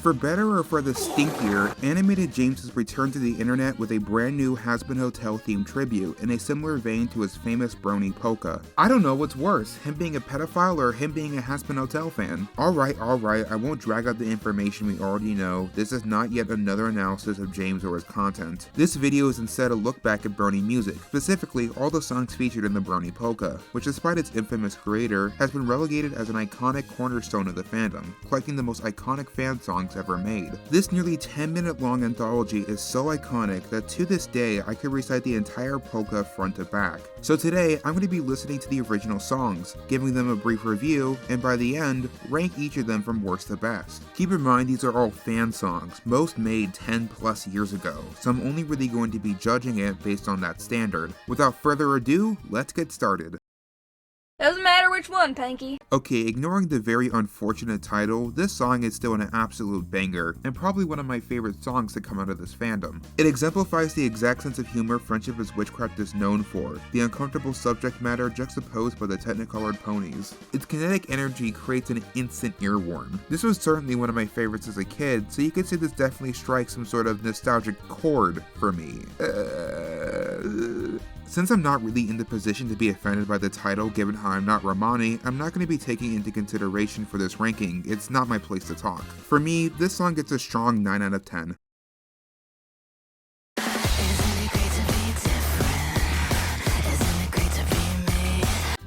For better or for the stinkier, Animated James has returned to the internet with a brand new Hazbin Hotel themed tribute in a similar vein to his famous Brony Polka. I don't know what's worse, him being a pedophile or him being a Hazbin Hotel fan. Alright, I won't drag out the information we already know. This is not yet another analysis of James or his content. This video is instead a look back at Brony music, specifically all the songs featured in the Brony Polka, which despite its infamous creator, has been relegated as an iconic cornerstone of the fandom, collecting the most iconic fan songs ever made. This nearly 10-minute long anthology is so iconic that to this day I could recite the entire polka front to back. So today I'm going to be listening to the original songs, giving them a brief review, and by the end, rank each of them from worst to best. Keep in mind these are all fan songs, most made 10 plus years ago, so I'm only really going to be judging it based on that standard. Without further ado, let's get started. Doesn't matter which one, Panky. Okay, ignoring the very unfortunate title, this song is still an absolute banger, and probably one of my favorite songs to come out of this fandom. It exemplifies the exact sense of humor Friendship is Witchcraft is known for, the uncomfortable subject matter juxtaposed by the technicolored ponies. Its kinetic energy creates an instant earworm. This was certainly one of my favorites as a kid, so you could say this definitely strikes some sort of nostalgic chord for me. Since I'm not really in the position to be offended by the title given how I'm not Romani, I'm not going to be taking into consideration for this ranking. It's not my place to talk. For me, this song gets a strong 9 out of 10.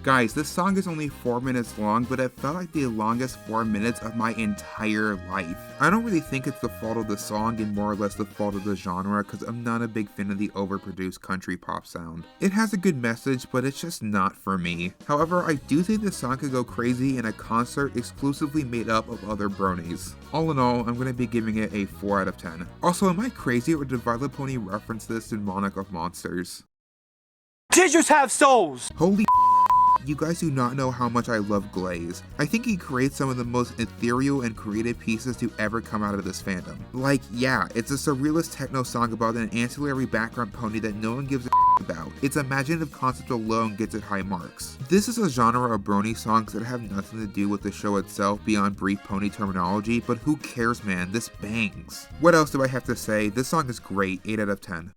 Guys, this song is only 4 minutes long, but it felt like the longest 4 minutes of my entire life. I don't really think it's the fault of the song and more or less the fault of the genre, because I'm not a big fan of the overproduced country pop sound. It has a good message, but it's just not for me. However, I do think this song could go crazy in a concert exclusively made up of other bronies. All in all, I'm going to be giving it a 4 out of 10. Also, am I crazy or did Vylet Pony reference this in Monarch of Monsters? Teachers have souls! Holy you guys do not know how much I love Glaze. I think he creates some of the most ethereal and creative pieces to ever come out of this fandom. Like, yeah, it's a surrealist techno song about an ancillary background pony that no one gives a about. Its imaginative concept alone gets it high marks. This is a genre of brony songs that have nothing to do with the show itself beyond brief pony terminology, but who cares, man, this bangs. What else do I have to say? This song is great, 8 out of 10.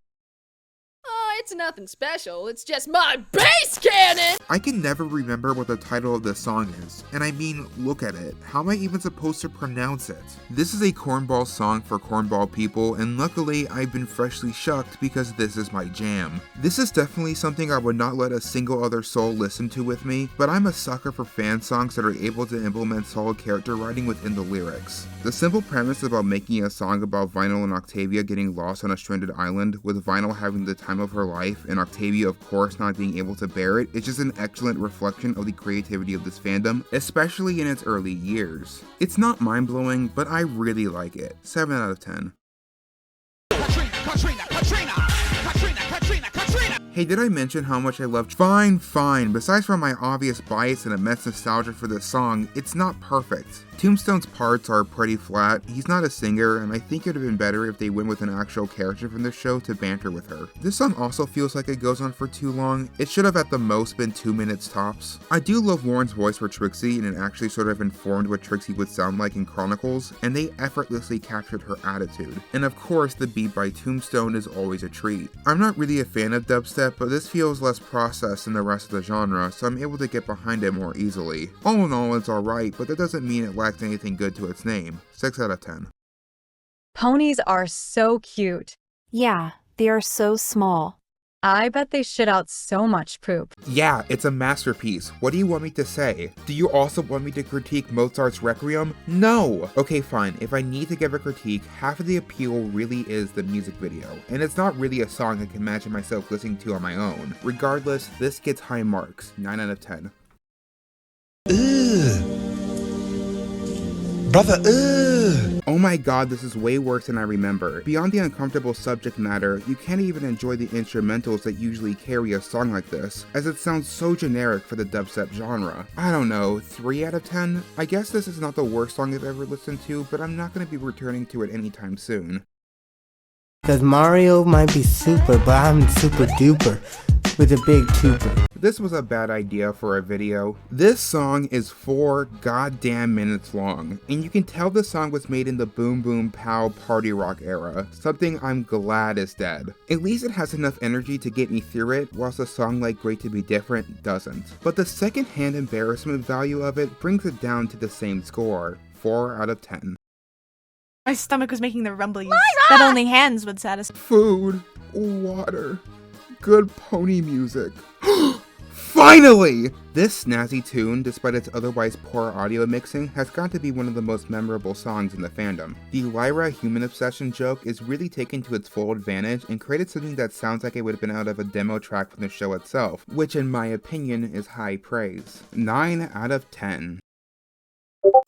It's nothing special, it's just my bass cannon! I can never remember what the title of this song is, and I mean, look at it. How am I even supposed to pronounce it? This is a cornball song for cornball people, and luckily I've been freshly shucked because this is my jam. This is definitely something I would not let a single other soul listen to with me, but I'm a sucker for fan songs that are able to implement solid character writing within the lyrics. The simple premise about making a song about Vinyl and Octavia getting lost on a stranded island, with Vinyl having the time of her life and Octavia of course not being able to bear it, is just an excellent reflection of the creativity of this fandom, especially in its early years. It's not mind-blowing, but I really like it. 7 out of 10. Hey, did I mention how much I loved Fine. Besides from my obvious bias and immense nostalgia for this song, it's not perfect. Tombstone's parts are pretty flat, he's not a singer, and I think it would have been better if they went with an actual character from the show to banter with her. This song also feels like it goes on for too long. It should have at the most been 2 minutes tops. I do love Warren's voice for Trixie, and it actually sort of informed what Trixie would sound like in Chronicles, and they effortlessly captured her attitude. And of course, the beat by Tombstone is always a treat. I'm not really a fan of dubstep, but this feels less processed than the rest of the genre, so I'm able to get behind it more easily. All in all, it's alright, but that doesn't mean it lacks anything good to its name. 6 out of 10. Ponies are so cute. Yeah, they are so small. I bet they shit out so much poop. Yeah, it's a masterpiece. What do you want me to say? Do you also want me to critique Mozart's Requiem? No! Okay, fine. If I need to give a critique, half of the appeal really is the music video. And it's not really a song I can imagine myself listening to on my own. Regardless, this gets high marks. 9 out of 10. Ugh. Brother, ugh! Oh my god, this is way worse than I remember. Beyond the uncomfortable subject matter, you can't even enjoy the instrumentals that usually carry a song like this, as it sounds so generic for the dubstep genre. I don't know, 3 out of 10? I guess this is not the worst song I've ever listened to, but I'm not going to be returning to it anytime soon. Cause Mario might be super, but I'm super duper. with a big tuba. This was a bad idea for a video. This song is 4 goddamn minutes long, and you can tell the song was made in the boom boom pow party rock era, something I'm glad is dead. At least it has enough energy to get me through it, whilst a song like Great to Be Different doesn't. But the second-hand embarrassment value of it brings it down to the same score, 4 out of 10. My stomach was making the rumblies that only hands would satisfy. Food, water, good pony music. Finally! This snazzy tune, despite its otherwise poor audio mixing, has got to be one of the most memorable songs in the fandom. The Lyra human obsession joke is really taken to its full advantage and created something that sounds like it would have been out of a demo track from the show itself, which in my opinion is high praise. 9 out of 10.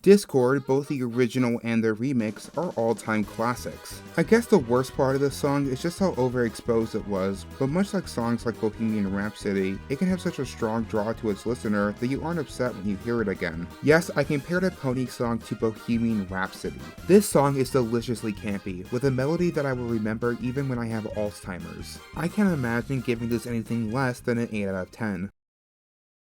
Discord, both the original and the remix, are all-time classics. I guess the worst part of this song is just how overexposed it was, but much like songs like Bohemian Rhapsody, it can have such a strong draw to its listener that you aren't upset when you hear it again. Yes, I compared a pony song to Bohemian Rhapsody. This song is deliciously campy, with a melody that I will remember even when I have Alzheimer's. I can't imagine giving this anything less than an 8 out of 10.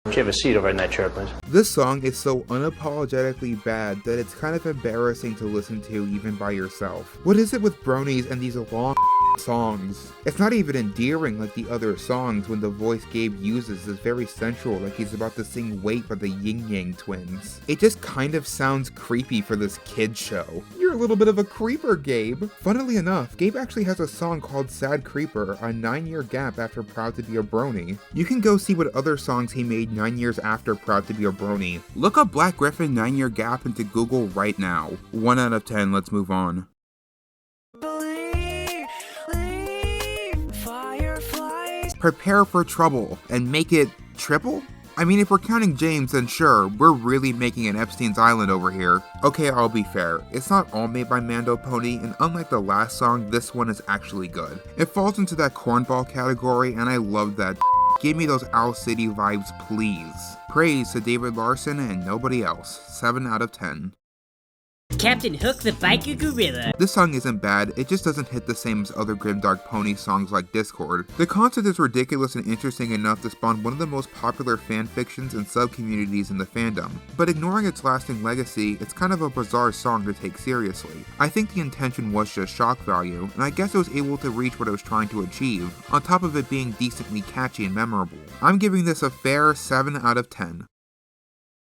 Can you have a seat over in that chair, please? This song is so unapologetically bad that it's kind of embarrassing to listen to even by yourself. What is it with bronies and these long songs? It's not even endearing like the other songs when the voice Gabe uses is very sensual, like he's about to sing Wait by the Yin Yang Twins. It just kind of sounds creepy for this kid show. You're a little bit of a creeper, Gabe. Funnily enough, Gabe actually has a song called Sad Creeper, a 9-year gap after Proud to Be a Brony. You can go see what other songs he made 9 years after Proud to Be a Brony. Look up Black Griffin 9-year gap into Google right now. 1 out of 10, let's move on. Prepare for trouble, and make it triple? I mean, if we're counting James, then sure, we're really making an Epstein's Island over here. Okay, I'll be fair, it's not all made by Mando Pony, and unlike the last song, this one is actually good. It falls into that cornball category, and I love that. Give me those Owl City vibes, please. Praise to David Larson and nobody else. 7 out of 10. Captain Hook the Biker Gorilla. This song isn't bad, it just doesn't hit the same as other Grimdark Pony songs like Discord. The concept is ridiculous and interesting enough to spawn one of the most popular fanfictions and sub-communities in the fandom, but ignoring its lasting legacy, it's kind of a bizarre song to take seriously. I think the intention was just shock value, and I guess it was able to reach what it was trying to achieve, on top of it being decently catchy and memorable. I'm giving this a fair 7 out of 10.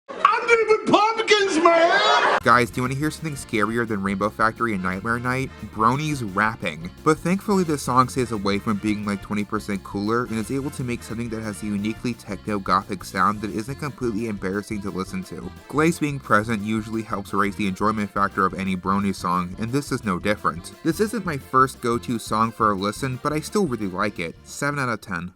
I'm giving pumpkins, man! Guys, do you want to hear something scarier than Rainbow Factory and Nightmare Night? Brony's rapping. But thankfully this song stays away from being like 20% cooler and is able to make something that has a uniquely techno-gothic sound that isn't completely embarrassing to listen to. Glaze being present usually helps raise the enjoyment factor of any Brony song, and this is no different. This isn't my first go-to song for a listen, but I still really like it. 7 out of 10.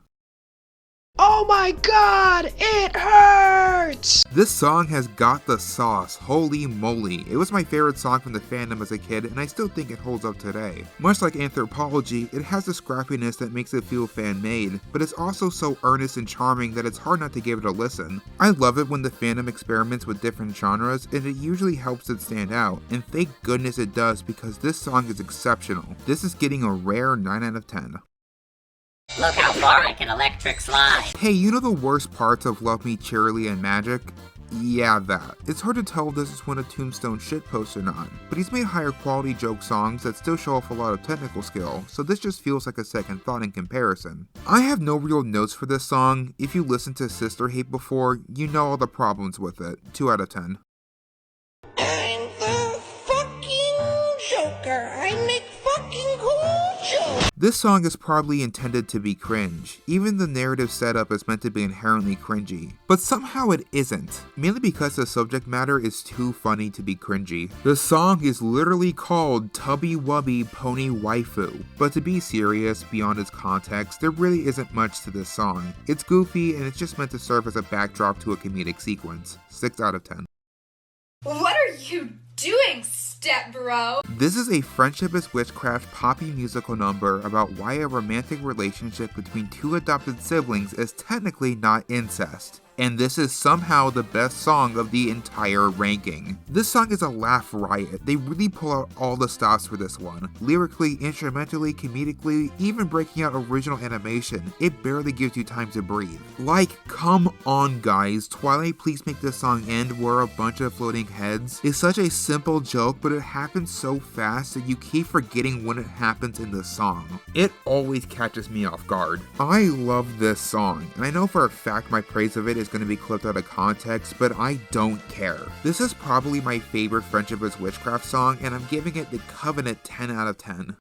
Oh my god, it hurts! This song has got the sauce, holy moly. It was my favorite song from the fandom as a kid, and I still think it holds up today. Much like Anthropology, it has the scrappiness that makes it feel fan-made, but it's also so earnest and charming that it's hard not to give it a listen. I love it when the fandom experiments with different genres, and it usually helps it stand out, and thank goodness it does because this song is exceptional. This is getting a rare 9 out of 10. Look how far I can electric slide. Hey, you know the worst parts of Love Me Cheerily and Magic? Yeah, that. It's hard to tell if this is one of Tombstone's shitposts or not, but he's made higher quality joke songs that still show off a lot of technical skill, so this just feels like a second thought in comparison. I have no real notes for this song. If you listened to Sister Hate before, you know all the problems with it. 2 out of 10. I'm the fucking Joker. I make fucking cool jokes. This song is probably intended to be cringe. Even the narrative setup is meant to be inherently cringy. But somehow it isn't, mainly because the subject matter is too funny to be cringy. The song is literally called Tubby Wubby Pony Waifu. But to be serious, beyond its context, there really isn't much to this song. It's goofy and it's just meant to serve as a backdrop to a comedic sequence. 6 out of 10. What are you doing, step bro? This is a Friendship is Witchcraft poppy musical number about why a romantic relationship between two adopted siblings is technically not incest. and this is somehow the best song of the entire ranking. This song is a laugh riot. They really pull out all the stops for this one. Lyrically, instrumentally, comedically, even breaking out original animation, it barely gives you time to breathe. Like, come on guys, Twilight Please Make This Song End We're a Bunch of Floating Heads is such a simple joke, but it happens so fast that you keep forgetting when it happens in the song. It always catches me off guard. I love this song, and I know for a fact my praise of it is going to be clipped out of context, but I don't care. This is probably my favorite Friendship is Witchcraft song, and I'm giving it the Covenant 10 out of 10.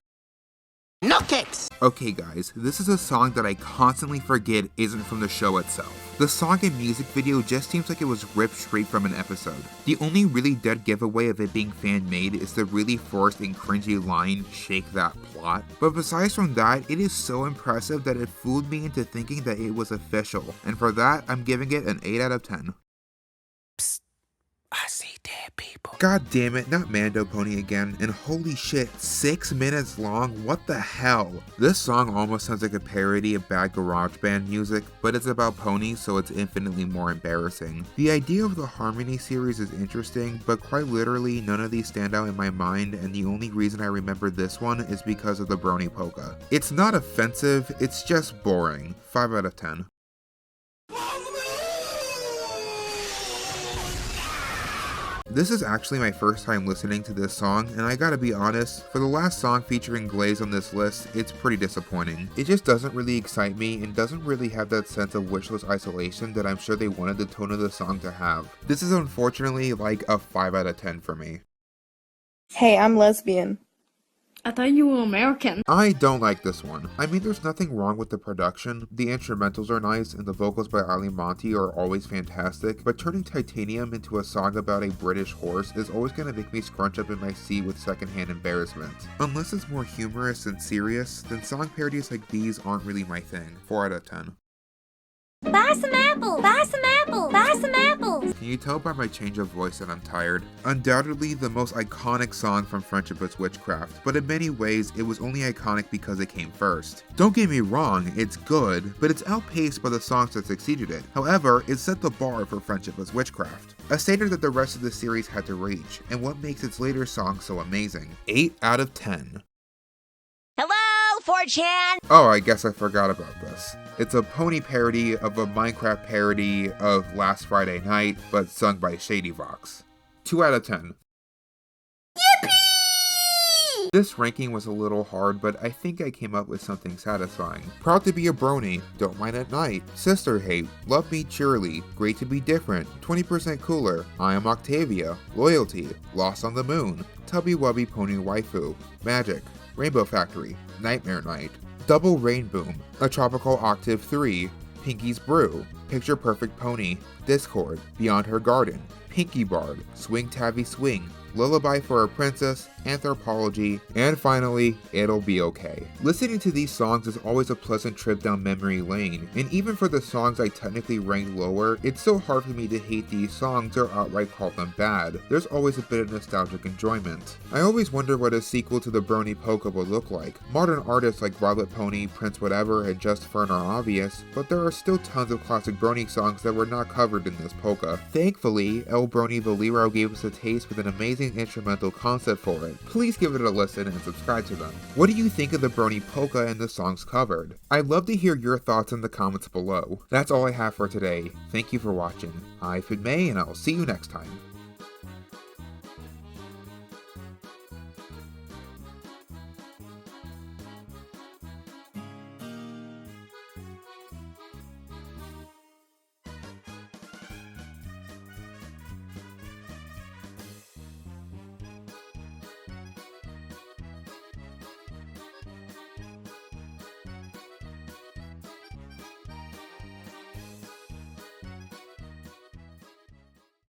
No kicks! Okay guys, this is a song that I constantly forget isn't from the show itself. The song and music video just seems like it was ripped straight from an episode. The only really dead giveaway of it being fan-made is the really forced and cringy line, "Shake that plot." But besides from that, it is so impressive that it fooled me into thinking that it was official, and for that, I'm giving it an 8 out of 10. Psst. I see dead people. God damn it, not Mando Pony again, and holy shit, 6 minutes long? What the hell? This song almost sounds like a parody of bad garage band music, but it's about ponies, so it's infinitely more embarrassing. The idea of the Harmony series is interesting, but quite literally, none of these stand out in my mind, and the only reason I remember this one is because of the Brony Polka. It's not offensive, it's just boring. 5 out of 10. This is actually my first time listening to this song, and I gotta be honest, for the last song featuring Glaze on this list, it's pretty disappointing. It just doesn't really excite me and doesn't really have that sense of wishless isolation that I'm sure they wanted the tone of the song to have. This is unfortunately like a 5 out of 10 for me. Hey, I'm lesbian. I thought you were American. I don't like this one. I mean, there's nothing wrong with the production, the instrumentals are nice, and the vocals by Ali Monty are always fantastic, but turning Titanium into a song about a British horse is always going to make me scrunch up in my seat with secondhand embarrassment. Unless it's more humorous and serious, then song parodies like these aren't really my thing. 4 out of 10. Buy some apples! Buy some apples! Buy some apples! Can you tell by my change of voice that I'm tired? Undoubtedly the most iconic song from Friendship is Witchcraft, but in many ways it was only iconic because it came first. Don't get me wrong, it's good, but it's outpaced by the songs that succeeded it. However, it set the bar for Friendship is Witchcraft, a standard that the rest of the series had to reach, and what makes its later songs so amazing. 8 out of 10. Hello, 4chan! Oh, I guess I forgot about this. It's a pony parody of a Minecraft parody of Last Friday Night, but sung by Shady Vox. 2 out of 10. Yippee! This ranking was a little hard, but I think I came up with something satisfying. Proud to be a brony, don't mind at night. Sister hate, love me cheerily, great to be different, 20% cooler, I am Octavia, loyalty, lost on the moon, tubby wubby pony waifu, magic, Rainbow Factory, Nightmare Night, Double Rain Boom, A Tropical Octave 3, Pinky's Brew, Picture Perfect Pony, Discord, Beyond Her Garden, Pinky Bard, Swing Tabby Swing, Lullaby for a Princess, Anthropology, and finally, It'll Be Okay. Listening to these songs is always a pleasant trip down memory lane, and even for the songs I technically ranked lower, it's so hard for me to hate these songs or outright call them bad. There's always a bit of nostalgic enjoyment. I always wonder what a sequel to the Brony Polka would look like. Modern artists like Vylet Pony, Prince Whatever, and Just Fern are obvious, but there are still tons of classic Brony songs that were not covered in this polka. Thankfully, El Brony Valero gave us a taste with an amazing instrumental concept for it. Please give it a listen and subscribe to them. What do you think of the Brony Polka and the songs covered? I'd love to hear your thoughts in the comments below. That's all I have for today. Thank you for watching. I've been May, and I'll see you next time.